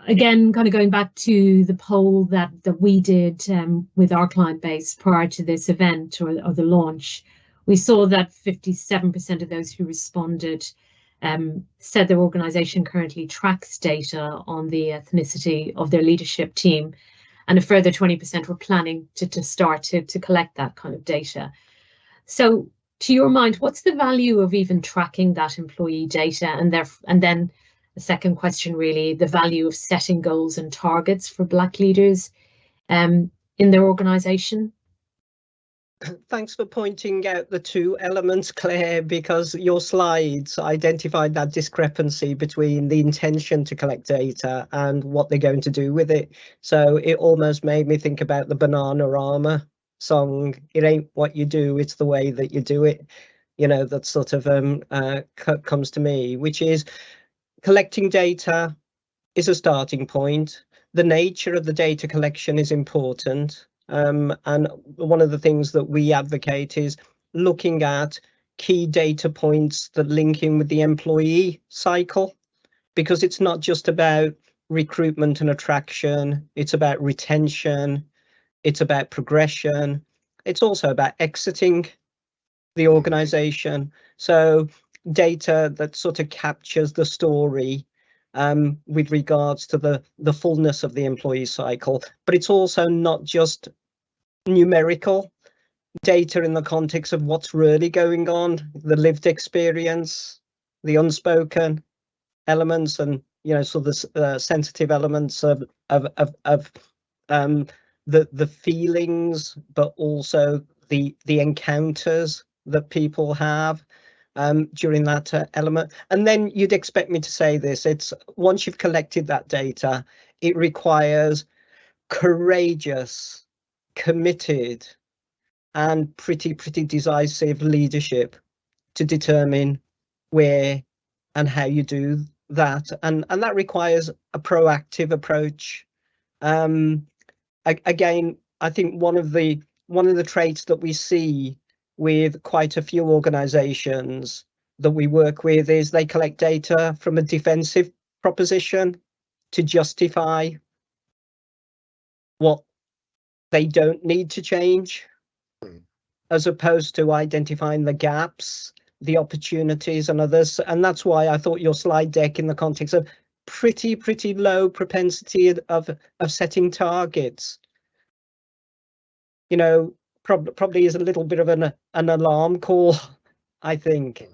again, kind of going back to the poll that we did with our client base prior to this event or the launch, we saw that 57% of those who responded said their organization currently tracks data on the ethnicity of their leadership team, and a further 20% were planning to start to collect that kind of data. So, to your mind, what's the value of even tracking that employee data? And then the second question, really, the value of setting goals and targets for Black leaders in their organisation? Thanks for pointing out the two elements, Claire, because your slides identified that discrepancy between the intention to collect data and what they're going to do with it. So it almost made me think about the Bananarama song. It ain't what you do, it's the way that you do it. You know, that sort of comes to me, which is collecting data is a starting point. The nature of the data collection is important. And one of the things that we advocate is looking at key data points that link in with the employee cycle, because it's not just about recruitment and attraction, it's about retention, it's about progression, it's also about exiting the organization. So data that sort of captures the story with regards to the fullness of the employee cycle, but it's also not just numerical data in the context of what's really going on, the lived experience, the unspoken elements, and sort of sensitive elements of the feelings, but also the encounters that people have during that element. And then you'd expect me to say this, it's once you've collected that data, it requires courageous, committed, and pretty decisive leadership to determine where and how you do that, and that requires a proactive approach. Again, I think one of the traits that we see with quite a few organizations that we work with is they collect data from a defensive proposition to justify what they don't need to change, as opposed to identifying the gaps, the opportunities, and others. And that's why I thought your slide deck, in the context of pretty low propensity of setting targets, probably is a little bit of an alarm call, I think.